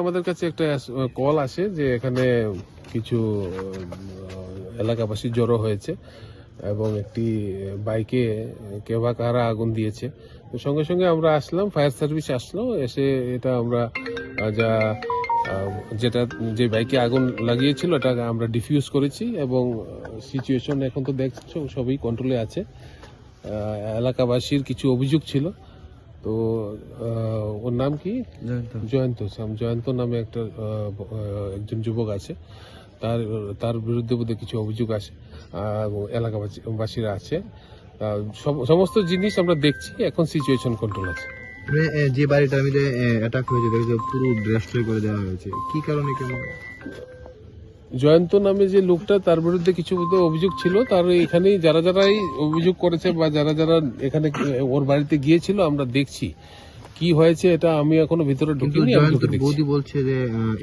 আমাদের কাছে একটা কল আসে যে এখানে কিছু এলাকাবাসী জড়ো হয়েছে এবং একটি বাইকে কেউ বা কারা আগুন দিয়েছে। তো সঙ্গে সঙ্গে আমরা আসলাম, ফায়ার সার্ভিস আসলো, এসে এটা আমরা যে বাইকে আগুন লাগিয়েছিল এটা আমরা ডিফিউজ করেছি এবং সিচুয়েশন এখন তো দেখছো সবই কন্ট্রোলে আছে। এলাকাবাসীর কিছু অভিযোগ ছিল, তো ওর নাম কি জয়ন্ত নামে একজন যুবক আছে, তার বিরুদ্ধে বোধহয় কিছু অভিযোগ আছে, এলাকাবাসীরা আছে। সমস্ত জিনিস আমরা দেখছি, এখন সিচুয়েশন কন্ট্রোল আছে। যে বাড়িটার মধ্যে অ্যাটাক হয়েছে দেখেছো পুরো ড্রেস্ট্রয় করে দেওয়া হয়েছে, কি কারণে কেন? জয়ন্ত নামে যে লোকটা, তার বিরুদ্ধে কিছু অভিযোগ ছিল। তার এখানেই যারাই অভিযোগ করেছে বা যারা এখানে ওর বাড়িতে গিয়েছিল, আমরা দেখছি কি হয়েছে। এটা আমি এখনো ভিতরে ঢুকিনি। বৌদি বলছে যে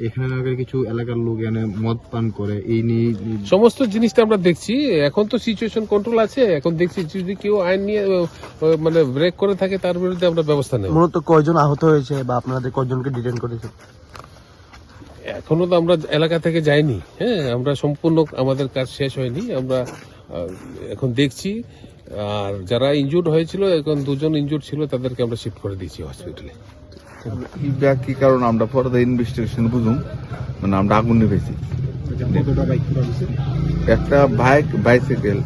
এখানে নাকি কিছু এলাকার লোক এখানে মদ পান করে, এই নিয়ে সমস্ত জিনিসটা আমরা দেখছি। এখন তো সিচুয়েশন কন্ট্রোল আছে, এখন দেখছি যদি কেউ আইন নিয়ে মানে ব্রেক করে থাকে তার বিরুদ্ধে আমরা ব্যবস্থা নেব। মূলত কয়জন আহত হয়েছে বা আপনাদের কয়জনকে ডিটেইন করেছে? এখনো তো আমরা এলাকা থেকে যাইনি। হ্যাঁ, আমরা সম্পূর্ণ আমাদের কাজ শেষ হয়নি, আমরা এখন দেখছি। আর যারা ইনজুর্ড হয়েছিল, এখন 2 জন ইনজুর্ড ছিল, তাদেরকে আমরা শিফট করে দিয়েছি হসপিটালে। কি কারণ আমরা পরে ইনভেস্টিগেশন বুঝুম, মানে আমরা আগুন নিভেছি। একটা বাইক বাইসাইকেল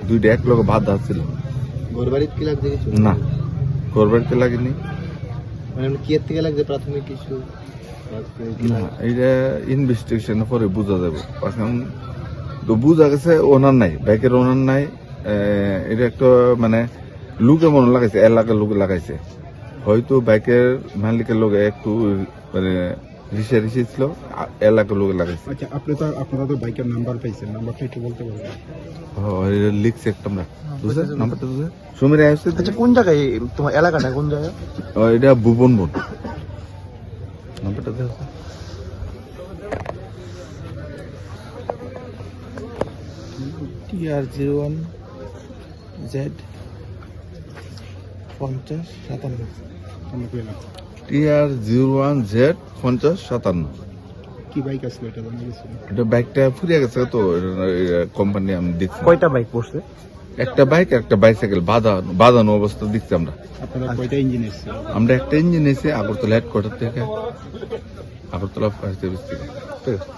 দুইটা এক লোক বাদ ছিল। ঘর বাড়িতে কি লাগছে কিছু? না, ঘর বাড়িতে লাগেনি। মানে কি এর থেকে লাগছে প্রাথমিক কিছু? না, এটা ইনভেস্টিগেশন পরে বোঝা যাবে। এখন তো বোঝা গেছে ওনার নাই, বাইকের ওনার নাই। এটা একটা মানে লুকে মনে লাগাইছে, এলাকার লোকে লাগাইছে। হয়তো বাইকের মালিকের লোকে একটু মানে রিসে ছিল, এলাকার লোকে লাগাইছে। আচ্ছা, আপনারা তো বাইকের নাম্বার পাইছেন, নাম্বারটা একটু বলতে পারবেন? লিখছে একটা নাম্বারটা সুমির আসছে। আচ্ছা, কোন জায়গায় তোমার এলাকাটা, কোন জায়গায়? এটা ভুবন নাম্বারটা দেখো। TR01Z 5057। TR01Z 5057। কি বাইক আসলে এটা জানা গেছে? এটা বাইকটা ফুরিয়ে গেছে তো, কোম্পানি আমি দেখছি। কয়টা বাইক পড়ছে? একটা বাইক একটা বাইসাইকেল বাঁধানো অবস্থা দেখছি আমরা। আপনারা কয়টা ইঞ্জিন এসেছে? আমরা একটা ইঞ্জিন এসে আগরতলা হেডকোয়ার্টার থেকে, আগরতলা ফায়ার সার্ভিস থেকে। ঠিক আছে।